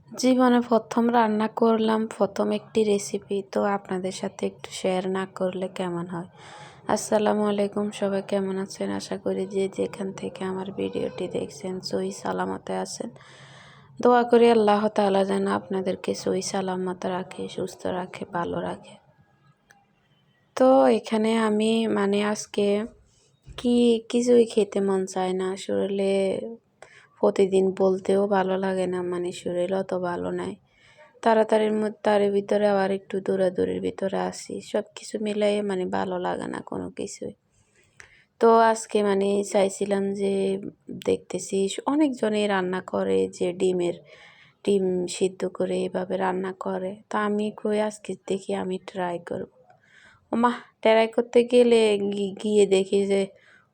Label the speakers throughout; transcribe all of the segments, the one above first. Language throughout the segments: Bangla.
Speaker 1: জীবনে প্রথম রান্না করলাম প্রথম একটি রেসিপি, তো আপনাদের সাথে একটু শেয়ার না করলে কেমন হয়। আসসালামু আলাইকুম, সবাই কেমন আছেন? আশা করি যে যেখান থেকে আমার ভিডিওটি দেখছেন সহি সালামতে আছেন। দোয়া করি আল্লাহ তাআলা যেন আপনাদেরকে সহি সালামত রাখে, সুস্থ রাখে, ভালো রাখে। তো এখানে আমি আজকে কিছুই খেতে মন চায় না আসলে। প্রতিদিন বলতেও ভালো লাগে না, শরীর অত ভালো নাই। তার ভিতরে আবার একটু দৌড়াদৌড়ির ভিতরে আসি, সব কিছু মিলাই ভালো লাগে না কোনো কিছুই। তো আজকে চাইছিলাম যে দেখতেছি অনেকজনেই রান্না করে যে ডিম সিদ্ধ করে এভাবে রান্না করে, তা আমি কই আজকে দেখি আমি ট্রাই করব। ওমা, ট্রাই করতে গেলে গিয়ে দেখি যে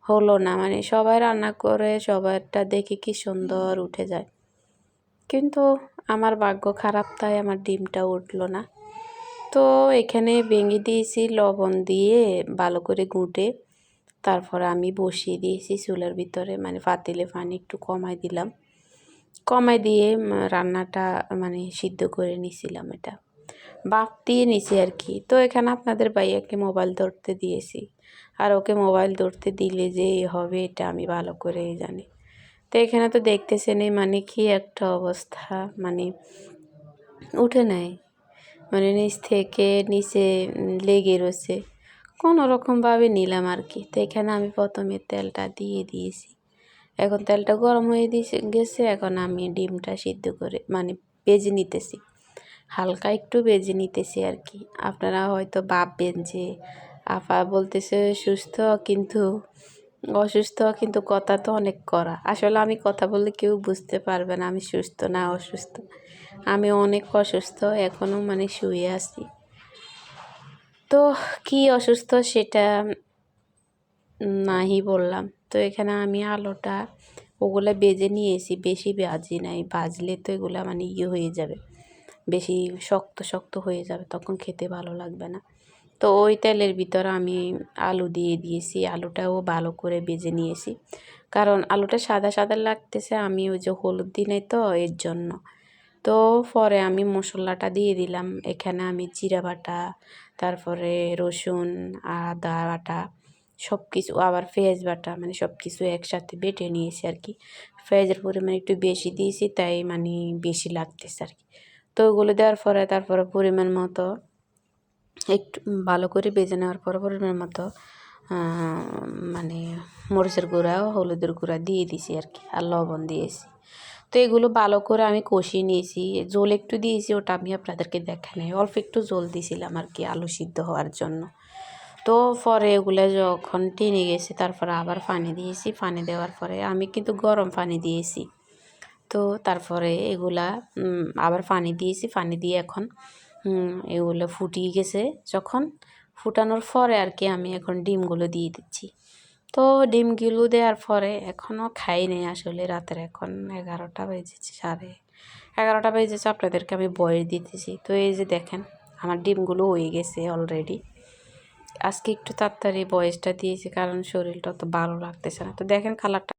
Speaker 1: হলো না, সবাই রান্না করে সবারটা দেখি কি সুন্দর উঠে যায়, কিন্তু আমার ভাগ্য খারাপ, তাই আমার ডিমটা উঠলো না। তো এখানে ভেঙে দিয়েছি লবণ দিয়ে ভালো করে গুঁটে, তারপর আমি বসিয়ে দিয়েছি চুলার ভিতরে, পাতিলে পানি একটু কমাই দিয়ে রান্নাটা সিদ্ধ করে নিছিলাম। এটা বাপ দিয়ে নিছি আর কি। তো এখানে আপনাদের ভাইয়াকে মোবাইল ধরতে দিয়েছি, আর ওকে মোবাইল ধরতে দিলে যে হবে এটা আমি ভালো করেই জানি। তো এখানে তো দেখতেছেন কি একটা অবস্থা, উঠে নাই, নিচ থেকে নিচে লেগে রয়েছে। কোনো রকমভাবে নিলাম আর কি। তো এখানে আমি প্রথমে তেলটা দিয়ে দিয়েছি, এখন তেলটা গরম হয়ে গেছে। এখন আমি ডিমটা সিদ্ধ করে ভেজে নিতেছি, হালকা একটু ভেজে নিতেছি আর কি। আপনারা হয়তো ভাববেন যে আপা বলতেছে সুস্থ কিন্তু অসুস্থ, কিন্তু কথা তো অনেক কড়া। আসলে আমি কথা বললে কেউ বুঝতে পারবে না আমি সুস্থ না অসুস্থ। আমি অনেক অসুস্থ, এখনও শুয়ে আছি। তো কি অসুস্থ সেটা নাহি বললাম। তো এখানে আমি আলুটা ওগুলা বেজে নিয়েছি, বেশি ভাজি নাই, ভাজলে তো এগুলা হয়ে যাবে, বেশি শক্ত শক্ত হয়ে যাবে, তখন খেতে ভালো লাগবে না। তো ওই তেলের ভিতরে আমি আলু দিয়ে দিয়েছি, আলুটাও ভালো করে ভেজে নিয়েছি, কারণ আলুটা সাদা সাদা লাগতেছে, আমি ওই যে হলুদ দিই নাই তো এর জন্য। তো পরে আমি মশলাটা দিয়ে দিলাম। এখানে আমি জিরা বাটা, তারপরে রসুন, আদা বাটা, সব কিছু, আবার পেঁয়াজ বাটা, সব কিছু একসাথে বেটে নিয়েছি আর কি। পেঁয়াজের পরিমাণ একটু বেশি দিয়েছি, তাই বেশি লাগতেছে আর কি। তো ওগুলো দেওয়ার পরে তারপরে পরিমাণ মতো একটু ভালো করে ভেজে নেওয়ার পর পরিমাণ মতো মরিচের গুঁড়া ও হলুদের গুঁড়া দিয়ে দিছি আর কি, আর লবণ দিয়েছি। তো এগুলো ভালো করে আমি কষিয়ে নিয়েছি, জল একটু দিয়েছি, ওটা আমি আপনাদেরকে দেখা নেই, অল্প একটু জল দিয়েছিলাম আর কি আলু সিদ্ধ হওয়ার জন্য। তো পরে এগুলো যখন টেনে গেছে তারপরে আবার পানি দিয়েছি, পানি দেওয়ার পরে আমি কিন্তু গরম পানি দিয়েছি। তো তারপরে এগুলা আবার পানি দিয়েছি, পানি দিয়ে এখন এগুলো ফুটিয়ে গেছে। যখন ফুটানোর পরে আর কি আমি এখন ডিমগুলো দিয়ে দিচ্ছি। তো ডিমগুলো দেওয়ার পরে এখনও খাই নেই আসলে, রাতের এখন 11টা বেজেছে, 11:30 বেজেছে, আপনাদেরকে আমি বয়স দিতেছি। তো এই যে দেখেন আমার ডিমগুলো হয়ে গেছে অলরেডি। আজকে একটু তাড়াতাড়ি বয়সটা দিয়েছি কারণ শরীরটা তো ভালো লাগতেছে না। তো দেখেন কালারটা